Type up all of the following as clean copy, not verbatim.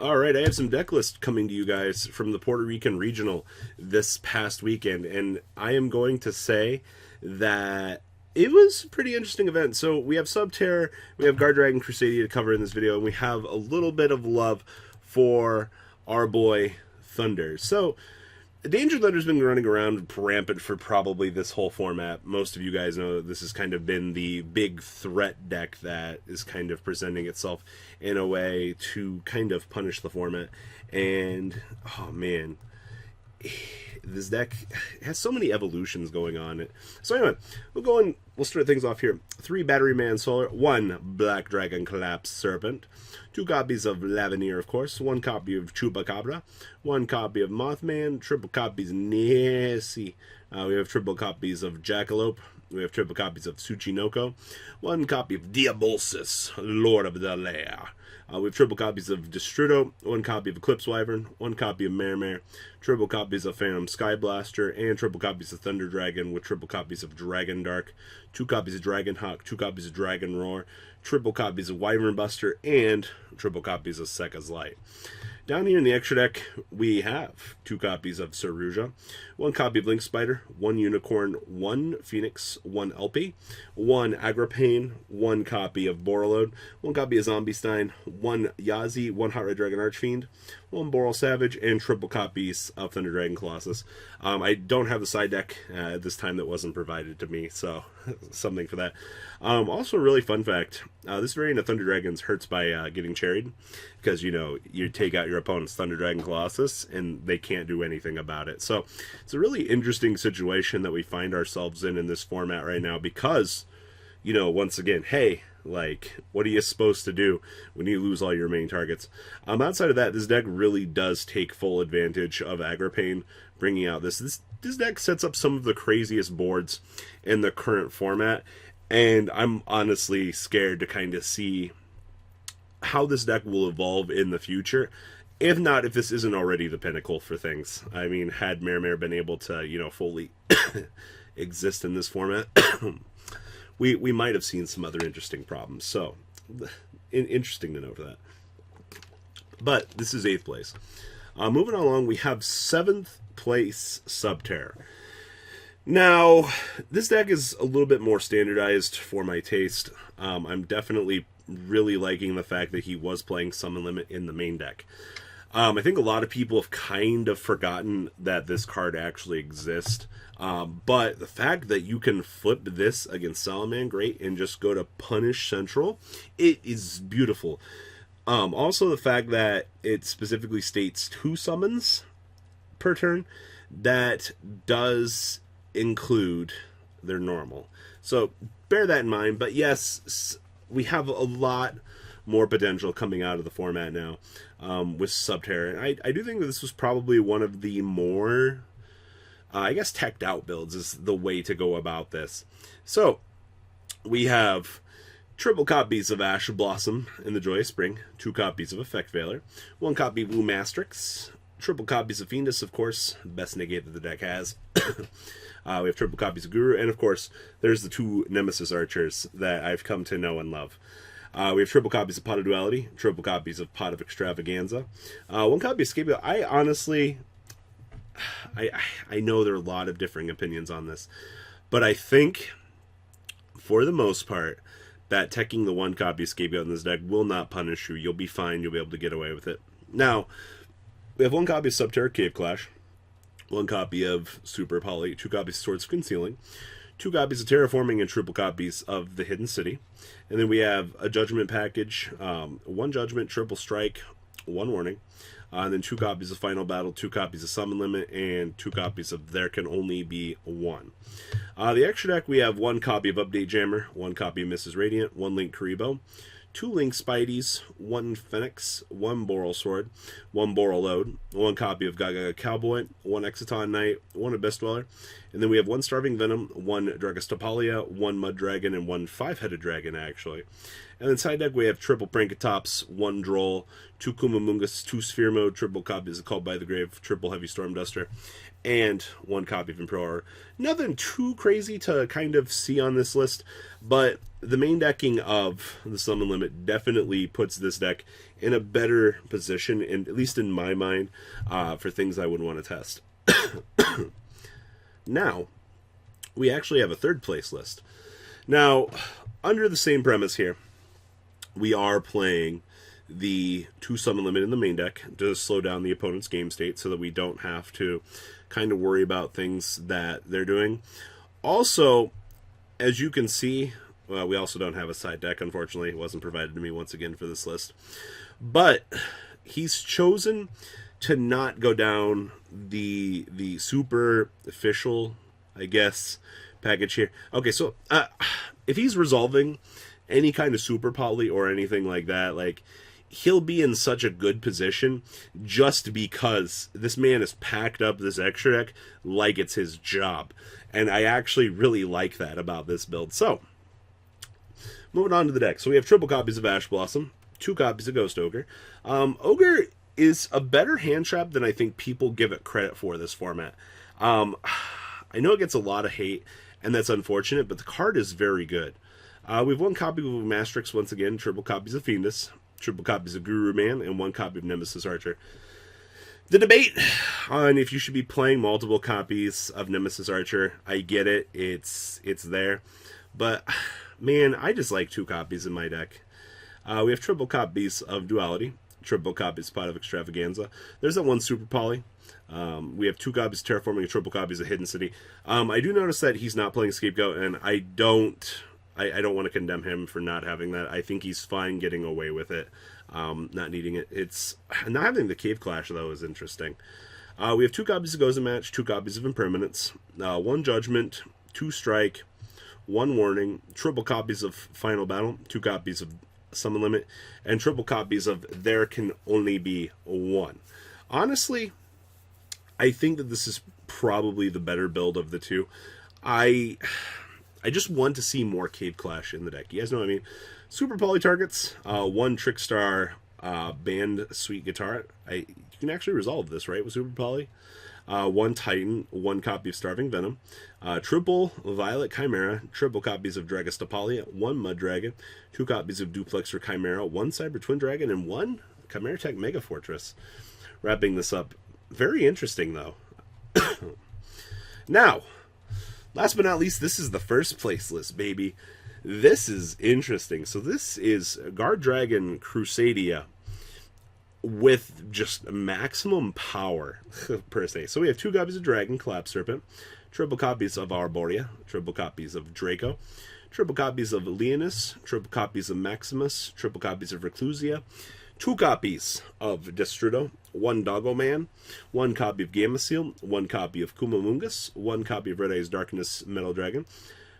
All right, I have some deck lists coming to you guys from the Puerto Rican Regional this past weekend, and I am going to say that it was a pretty interesting event. So we have Subterror, we have Guard Dragon Crusadia to cover in this video, and we have a little bit of love for our boy Thunder. So Danger Thunder's been running around rampant for probably this whole format. Most of you guys know that this has kind of been the big threat deck that is kind of presenting itself in a way to kind of punish the format. And, oh man, this deck has so many evolutions going on. So anyway, we'll start things off here. 3 Battery Man Solar, 1 Black Dragon Collapse Serpent, 2 copies of Lavenir, of course, 1 copy of Chupacabra, 1 copy of Mothman, triple copies of Nessie. We have triple copies of Jackalope. We have triple copies of Tsuchinoko, 1 copy of Diabolsis, Lord of the Lair. We have triple copies of Destrudo, 1 copy of Eclipse Wyvern, 1 copy of Mare, triple copies of Phantom Skyblaster, and triple copies of Thunder Dragon with triple copies of Dragon Dark, 2 copies of Dragon Hawk, 2 copies of Dragon Roar, triple copies of Wyvern Buster, and triple copies of Sekka's Light. Down here in the extra deck, we have 2 copies of Saruja, 1 copy of Link Spider, 1 Unicorn, 1 Phoenix, 1 LP, 1 Agrapane, 1 copy of Borreload, 1 copy of Zombie Stein, 1 Yazi, 1 Hot Red Dragon Archfiend, 1 Boral Savage, and triple copies of Thunder Dragon Colossus. I don't have the side deck at this time that wasn't provided to me, so something for that. Also, a really fun fact, this variant of Thunder Dragons hurts by getting cherried, because, you know, you take out your opponent's Thunder Dragon Colossus, and they can't do anything about it. So, it's a really interesting situation that we find ourselves in this format right now, because, you know, once again, hey, like, what are you supposed to do when you lose all your main targets? Outside of that, this deck really does take full advantage of Agrapane bringing out this deck sets up some of the craziest boards in the current format, and I'm honestly scared to kind of see how this deck will evolve in the future. If not, if this isn't already the pinnacle for things. I mean, had Mare been able to, you know, fully exist in this format, we might have seen some other interesting problems. So, interesting to note that. But this is 8th place. Moving along, we have 7th place Subterror. Now, this deck is a little bit more standardized for my taste. I'm definitely really liking the fact that he was playing Summon Limit in the main deck. I think a lot of people have kind of forgotten that this card actually exists. But the fact that you can flip this against Salamangreat and just go to Punish Central, it is beautiful. Also, the fact that it specifically states 2 summons per turn, that does include their normal. So bear that in mind. But yes, we have a lot more potential coming out of the format now with Subterror. And I do think that this was probably one of the more, I guess, teched out builds is the way to go about this. So we have triple copies of Ash Blossom in the Joyous Spring, 2 copies of Effect Veiler, 1 copy of Blue Mastrix, triple copies of Fiendus, of course, best negate that the deck has. We have triple copies of Guru, and of course, there's the 2 Nemesis Archers that I've come to know and love. We have triple copies of Pot of Duality, triple copies of Pot of Extravaganza, 1 copy of Scapegoat. I honestly, I know there are a lot of differing opinions on this, but I think, for the most part, that teching the 1 copy of Scapegoat in this deck will not punish you. You'll be fine. You'll be able to get away with it. Now, we have 1 copy of Subterror Cave Clash, 1 copy of Super Poly, 2 copies of Swords of Concealing, 2 copies of Terraforming, and triple copies of the Hidden City. And then we have a Judgment package, 1 Judgment, triple strike, 1 Warning, and then 2 copies of Final Battle, 2 copies of Summon Limit, and 2 copies of There Can Only Be One. The extra deck, we have 1 copy of Update Jammer, 1 copy of Mrs. Radiant, 1 Link Karibo, 2 Link Spideys, 1 Phoenix, 1 Boral Sword, 1 Boral Load, 1 copy of Gaga Cowboy, 1 Exciton Knight, 1 Abyss Dweller, and then we have 1 Starving Venom, 1 Dragostopalia, 1 Mud Dragon, and 1 5-headed dragon, actually. And then side deck we have triple Prankatops, 1 Droll, 2 Kumamungus, 2 Sphere Mode, triple copies of Called by the Grave, triple Heavy Storm Duster, and 1 copy of Imperial. Nothing too crazy to kind of see on this list, but the main decking of the Summon Limit definitely puts this deck in a better position, and at least in my mind, for things I would want to test. Now, we actually have a third place list. Now, under the same premise here, we are playing the 2 Summon Limit in the main deck to slow down the opponent's game state so that we don't have to kind of worry about things that they're doing. Also, as you can see, well, we also don't have a side deck, unfortunately. It wasn't provided to me once again for this list. But he's chosen to not go down the super official, I guess, package here. Okay, so if he's resolving any kind of super poly or anything like that, like, he'll be in such a good position just because this man has packed up this extra deck like it's his job. And I actually really like that about this build. So, moving on to the deck. So we have triple copies of Ash Blossom, 2 copies of Ghost Ogre. Ogre is a better hand trap than I think people give it credit for this format. I know it gets a lot of hate, and that's unfortunate, but the card is very good. We have 1 copy of Mastrix once again, triple copies of Fiendus, triple copies of Guru Man, and 1 copy of Nemesis Archer. The debate on if you should be playing multiple copies of Nemesis Archer, I get it, it's there, but man, I just like 2 copies in my deck. We have triple copies of Duality, triple copies of Pot of Extravaganza. There's that 1 Super Poly. We have 2 copies of Terraforming and triple copies of Hidden City. I do notice that he's not playing Scapegoat, and I don't want to condemn him for not having that. I think he's fine getting away with it, not needing it. It's not having the Cave Clash, though, is interesting. We have 2 copies of Gozen Match, 2 copies of Impermanence, 1 Judgment, 2 Strike, 1 Warning, triple copies of Final Battle, 2 copies of Summon Limit, and triple copies of There Can Only Be One. Honestly, I think that this is probably the better build of the 2. I just want to see more Cave Clash in the deck. You guys know what I mean? Super Poly targets, 1 Trickstar Band Sweet Guitar. You can actually resolve this, right, with Super Poly. 1 Titan, 1 copy of Starving Venom, triple Violet Chimera, triple copies of Dragostapalia, 1 Mud Dragon, 2 copies of Duplexer Chimera, 1 Cyber Twin Dragon, and 1 Chimera Tech Mega Fortress. Wrapping this up. Very interesting, though. Now, last but not least, this is the first place list, baby. This is interesting. So this is Guard Dragon Crusadia with just maximum power, per se. So we have 2 copies of Dragon Collapse Serpent, triple copies of Arborea, triple copies of Draco, triple copies of Leonis, triple copies of Maximus, triple copies of Reclusia, 2 copies of Destrudo, 1 Doggo Man, 1 copy of Gamma-Seal, 1 copy of Kumamungus, 1 copy of Red Eyes Darkness Metal Dragon,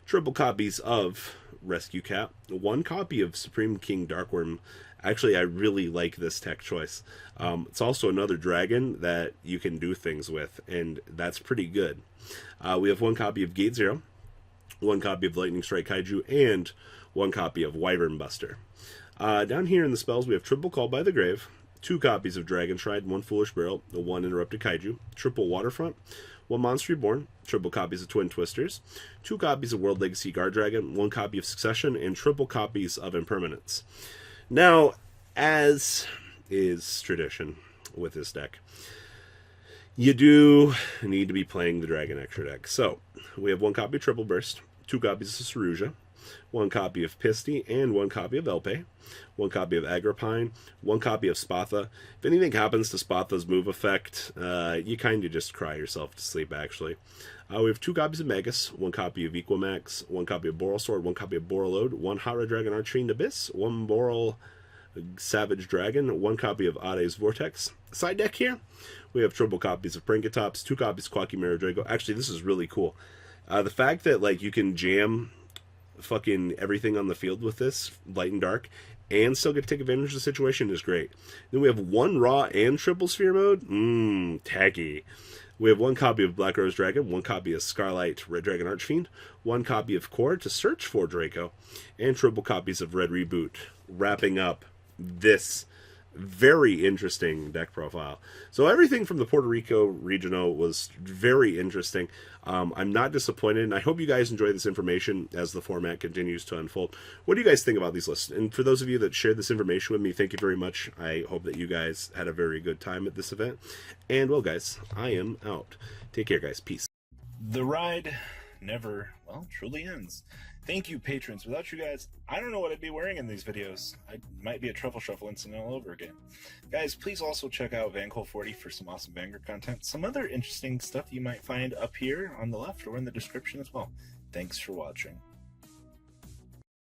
triple copies of Rescue Cat, 1 copy of Supreme King Darkworm. Actually, I really like this tech choice. It's also another dragon that you can do things with, and that's pretty good. We have 1 copy of Gate Zero, 1 copy of Lightning Strike Kaiju, and 1 copy of Wyvern Buster. Down here in the spells, we have triple Call by the Grave, 2 copies of Dragon Shrine, 1 Foolish Barrel, 1 Interrupted Kaiju, triple Waterfront, 1 Monster Reborn, triple copies of Twin Twisters, 2 copies of World Legacy Guard Dragon, 1 copy of Succession, and triple copies of Impermanence. Now, as is tradition with this deck, you do need to be playing the Dragon Extra deck. So, we have 1 copy of Triple Burst, 2 copies of Saruja, 1 copy of Pisty, and 1 copy of Elpe, 1 copy of Agrippine, 1 copy of Spatha. If anything happens to Spatha's move effect, you kind of just cry yourself to sleep, actually. We have 2 copies of Magus, 1 copy of Equimax, 1 copy of Boral Sword, 1 copy of Boralode, 1 Hara Dragon Archfiend Abyss, 1 Boral Savage Dragon, 1 copy of Ade's Vortex. Side deck here, we have triple copies of Prankatops, 2 copies of Quacky Drago. Actually, this is really cool. The fact that, like, you can jam fucking everything on the field with this, light and dark, and still get to take advantage of the situation is great. Then we have 1 Raw and triple Sphere Mode. Tacky. We have one copy of Black Rose Dragon, one copy of Scarlight Red Dragon Archfiend, one copy of Core to search for Draco, and triple copies of Red Reboot, wrapping up this very interesting deck profile. So everything from the Puerto Rico regional was very interesting. I'm not disappointed, and I hope you guys enjoy this information as the format continues to unfold. What do you guys think about these lists? And for those of you that shared this information with me, thank you very much. I hope that you guys had a very good time at this event. And well, guys, I am out. Take care, guys. Peace. The ride never, well, truly ends. Thank you, patrons. Without you guys, I don't know what I'd be wearing in these videos. I might be a truffle shuffle incident all over again. Guys, please also check out Vancol40 for some awesome Vanguard content. Some other interesting stuff you might find up here on the left or in the description as well. Thanks for watching.